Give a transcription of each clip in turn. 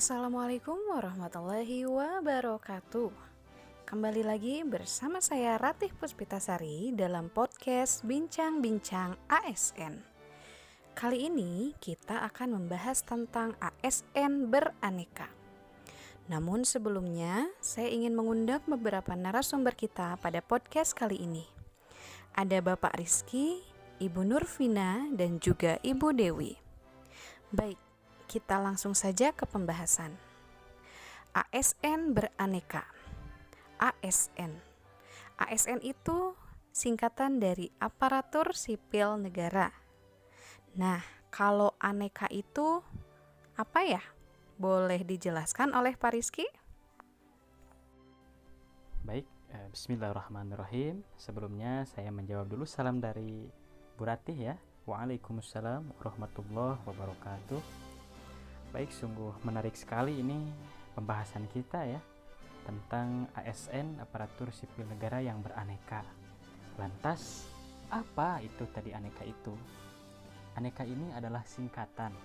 Assalamualaikum warahmatullahi wabarakatuh. Kembali lagi bersama saya Ratih Puspitasari dalam podcast Bincang-Bincang ASN. Kali ini kita akan membahas tentang ASN beraneka. Namun sebelumnya, saya ingin mengundang beberapa narasumber kita pada podcast kali ini. Ada Bapak Rizky, Ibu Nurvina, dan juga Ibu Dewi. Baik, kita langsung saja ke pembahasan. ASN beraneka. ASN itu singkatan dari Aparatur Sipil Negara. Nah, kalau aneka itu apa ya? Boleh dijelaskan oleh Pak Rizky? Baik, bismillahirrahmanirrahim. Sebelumnya saya menjawab dulu salam dari Bu Ratih ya. Waalaikumsalam warahmatullahi wabarakatuh. Baik, sungguh menarik sekali ini pembahasan kita ya tentang ASN Aparatur Sipil Negara yang beraneka. Lantas, apa itu tadi aneka itu? Aneka ini adalah singkatan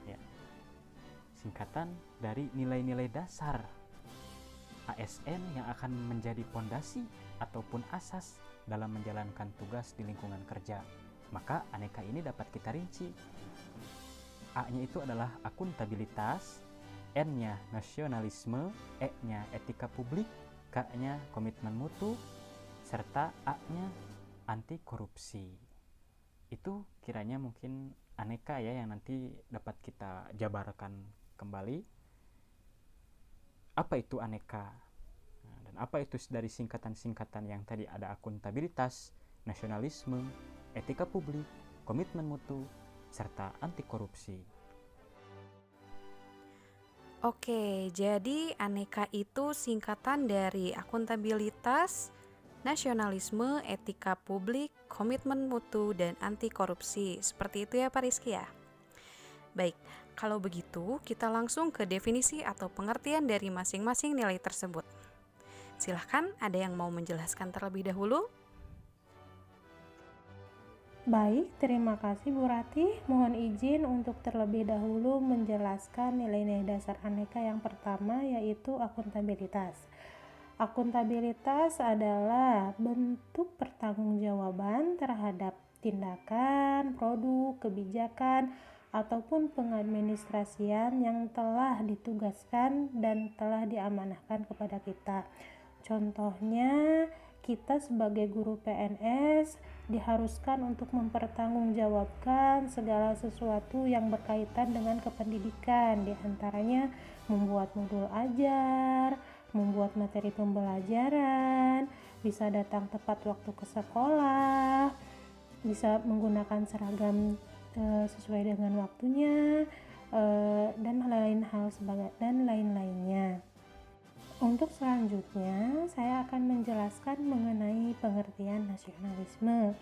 ya. Singkatan dari nilai-nilai dasar ASN yang akan menjadi pondasi ataupun asas dalam menjalankan tugas di lingkungan kerja. Maka aneka ini dapat kita rinci. A-nya itu adalah akuntabilitas, N-nya nasionalisme, E-nya etika publik, K-nya komitmen mutu, serta A-nya anti korupsi. Itu kiranya mungkin aneka ya yang nanti dapat kita jabarkan kembali. Apa itu aneka? Dan apa itu dari singkatan-singkatan yang tadi ada akuntabilitas, nasionalisme, etika publik, komitmen mutu, serta anti korupsi. Oke, jadi aneka itu singkatan dari akuntabilitas, nasionalisme, etika publik, komitmen mutu, dan anti korupsi. Seperti itu ya Pak Rizky ya? Baik, kalau begitu kita langsung ke definisi atau pengertian dari masing-masing nilai tersebut. Silahkan, ada yang mau menjelaskan terlebih dahulu? Baik, terima kasih Bu Ratih. Mohon izin untuk terlebih dahulu menjelaskan nilai-nilai dasar aneka yang pertama, yaitu akuntabilitas. Akuntabilitas adalah bentuk pertanggungjawaban terhadap tindakan, produk, kebijakan, ataupun pengadministrasian yang telah ditugaskan dan telah diamanahkan kepada kita. Contohnya, kita sebagai guru PNS diharuskan untuk mempertanggungjawabkan segala sesuatu yang berkaitan dengan kependidikan, diantaranya membuat modul ajar, membuat materi pembelajaran, bisa datang tepat waktu ke sekolah, bisa menggunakan seragam sesuai dengan waktunya, dan lain-lainnya. Untuk selanjutnya, saya akan menjelaskan mengenai pengertian nasionalisme.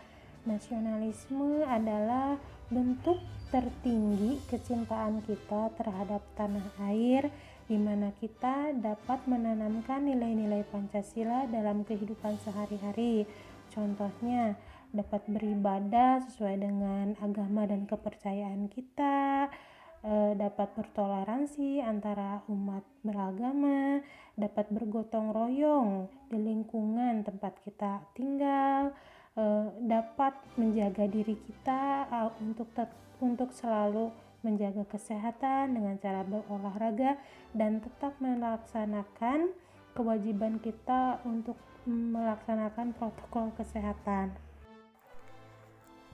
Nasionalisme adalah bentuk tertinggi kecintaan kita terhadap tanah air, di mana kita dapat menanamkan nilai-nilai Pancasila dalam kehidupan sehari-hari. Contohnya, dapat beribadah sesuai dengan agama dan kepercayaan kita, dapat bertoleransi antara umat beragama, dapat bergotong royong di lingkungan tempat kita tinggal, dapat menjaga diri kita untuk selalu menjaga kesehatan dengan cara berolahraga dan tetap melaksanakan kewajiban kita untuk melaksanakan protokol kesehatan.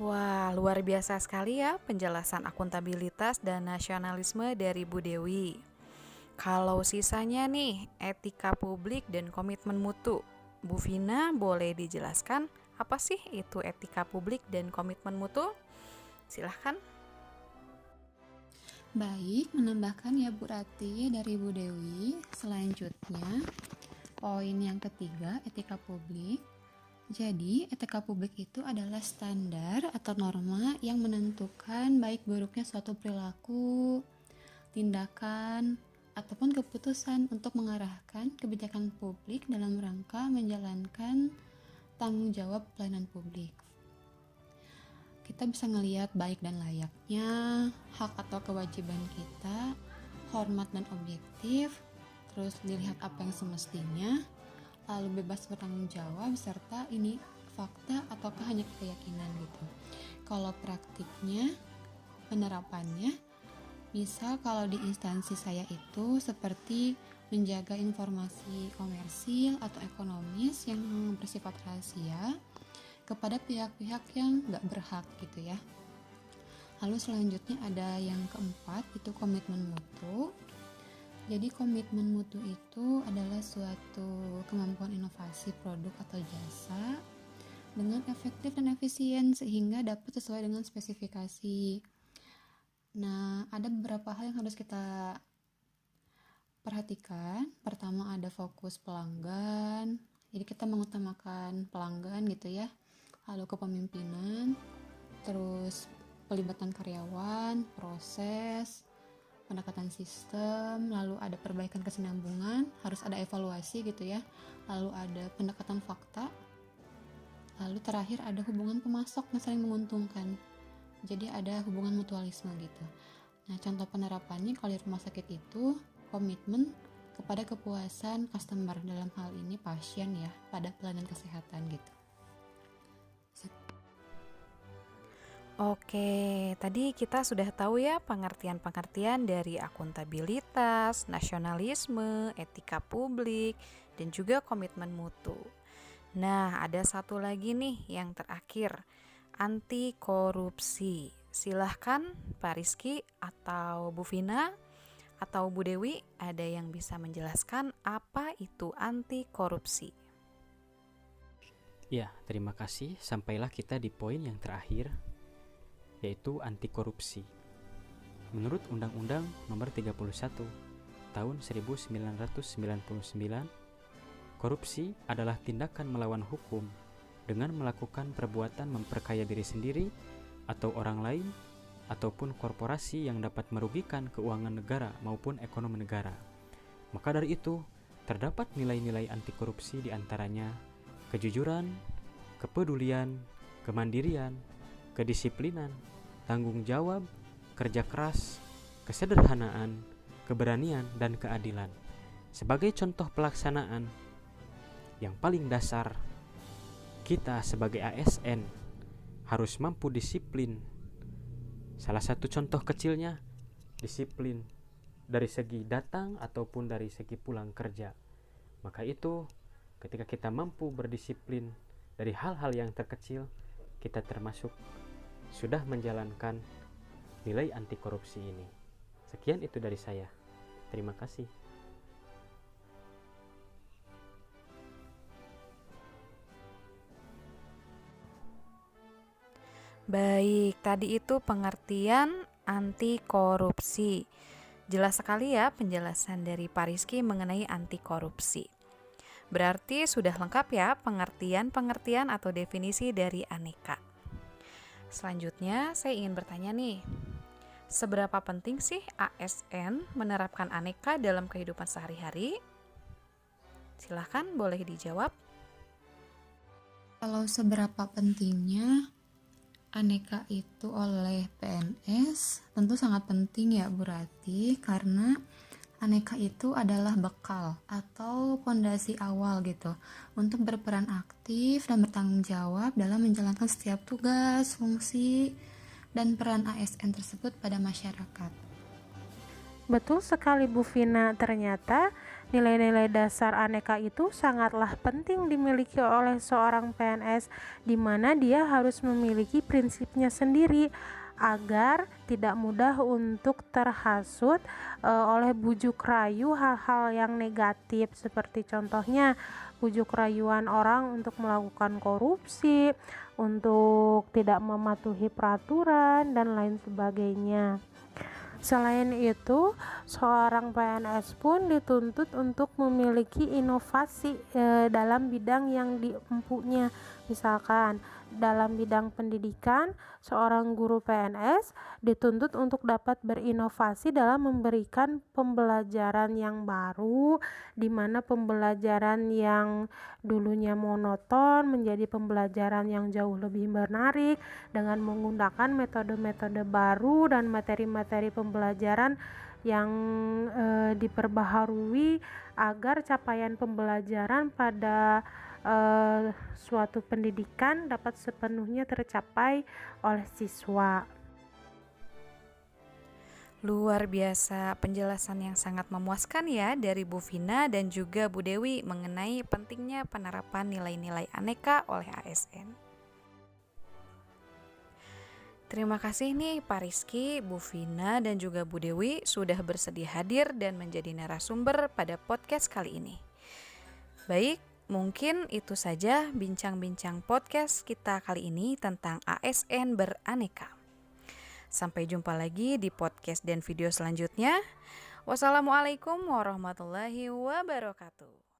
Wah, luar biasa sekali ya penjelasan akuntabilitas dan nasionalisme dari Bu Dewi. Kalau sisanya nih, etika publik dan komitmen mutu. Bu Vina, boleh dijelaskan apa sih itu etika publik dan komitmen mutu? Silahkan. Baik, menambahkan ya Bu Rati dari Bu Dewi. Selanjutnya, poin yang ketiga, etika publik. Jadi, etika publik itu adalah standar atau norma yang menentukan baik buruknya suatu perilaku, tindakan, ataupun keputusan untuk mengarahkan kebijakan publik dalam rangka menjalankan tanggung jawab pelayanan publik. Kita bisa ngelihat baik dan layaknya, hak atau kewajiban kita, hormat dan objektif, terus dilihat apa yang semestinya, lalu bebas bertanggung jawab, serta ini fakta ataukah hanya keyakinan gitu. Kalau praktiknya, penerapannya, misal kalau di instansi saya itu seperti menjaga informasi komersil atau ekonomis yang bersifat rahasia kepada pihak-pihak yang nggak berhak gitu ya. Lalu selanjutnya ada yang keempat, itu komitmen mutu. Jadi komitmen mutu itu adalah suatu kemampuan inovasi produk atau jasa dengan efektif dan efisien sehingga dapat sesuai dengan spesifikasi. Nah, ada beberapa hal yang harus kita perhatikan. Pertama ada fokus pelanggan. Jadi kita mengutamakan pelanggan gitu ya. Lalu kepemimpinan, terus pelibatan karyawan, proses, pendekatan sistem, lalu ada perbaikan kesinambungan, harus ada evaluasi gitu ya. Lalu ada pendekatan fakta. Lalu terakhir ada hubungan pemasok yang saling menguntungkan. Jadi ada hubungan mutualisme gitu. Nah, contoh penerapannya kalau di rumah sakit itu komitmen kepada kepuasan customer, dalam hal ini pasien ya, pada pelayanan kesehatan gitu. Oke, tadi kita sudah tahu ya pengertian-pengertian dari akuntabilitas, nasionalisme, etika publik, dan juga komitmen mutu. Nah, ada satu lagi nih yang terakhir, anti korupsi. Silahkan Pak Rizky atau Bu Vina atau Bu Dewi, ada yang bisa menjelaskan apa itu anti korupsi? Ya, terima kasih. Sampailah kita di poin yang terakhir, yaitu anti korupsi. Menurut Undang-Undang Nomor 31 Tahun 1999, korupsi adalah tindakan melawan hukum dengan melakukan perbuatan memperkaya diri sendiri atau orang lain ataupun korporasi yang dapat merugikan keuangan negara maupun ekonomi negara. Maka dari itu, terdapat nilai-nilai anti korupsi diantaranya kejujuran, kepedulian, kemandirian, kedisiplinan, tanggung jawab, kerja keras, kesederhanaan, keberanian, dan keadilan. Sebagai contoh pelaksanaan yang paling dasar, kita sebagai ASN harus mampu disiplin. Salah satu contoh kecilnya, disiplin dari segi datang ataupun dari segi pulang kerja. Maka itu, ketika kita mampu berdisiplin dari hal-hal yang terkecil, kita termasuk sudah menjalankan nilai anti korupsi ini. Sekian itu dari saya. Terima kasih. Baik, tadi itu pengertian anti korupsi. Jelas sekali ya penjelasan dari Pak Rizky mengenai anti korupsi. Berarti sudah lengkap ya pengertian-pengertian atau definisi dari aneka. Selanjutnya saya ingin bertanya nih, seberapa penting sih ASN menerapkan aneka dalam kehidupan sehari-hari? Silahkan boleh dijawab. Kalau seberapa pentingnya aneka itu oleh PNS, tentu sangat penting ya Bu Rati, karena aneka itu adalah bekal atau fondasi awal gitu untuk berperan aktif dan bertanggung jawab dalam menjalankan setiap tugas, fungsi, dan peran ASN tersebut pada masyarakat. Betul sekali Bu Vina, ternyata nilai-nilai dasar aneka itu sangatlah penting dimiliki oleh seorang PNS, di mana dia harus memiliki prinsipnya sendiri agar tidak mudah untuk terhasut oleh bujuk rayu hal-hal yang negatif, seperti contohnya bujuk rayuan orang untuk melakukan korupsi, untuk tidak mematuhi peraturan, dan lain sebagainya. Selain itu, seorang PNS pun dituntut untuk memiliki inovasi dalam bidang yang diempunya. Misalkan dalam bidang pendidikan, seorang guru PNS dituntut untuk dapat berinovasi dalam memberikan pembelajaran yang baru, di mana pembelajaran yang dulunya monoton menjadi pembelajaran yang jauh lebih menarik dengan menggunakan metode-metode baru dan materi-materi pembelajaran yang diperbaharui agar capaian pembelajaran pada suatu pendidikan dapat sepenuhnya tercapai oleh siswa. Luar biasa penjelasan yang sangat memuaskan ya dari Bu Vina dan juga Bu Dewi mengenai pentingnya penerapan nilai-nilai aneka oleh ASN. Terima kasih nih Pak Rizky, Bu Vina, dan juga Bu Dewi sudah bersedia hadir dan menjadi narasumber pada podcast kali ini. Baik, mungkin itu saja bincang-bincang podcast kita kali ini tentang ASN beraneka. Sampai jumpa lagi di podcast dan video selanjutnya. Wassalamualaikum warahmatullahi wabarakatuh.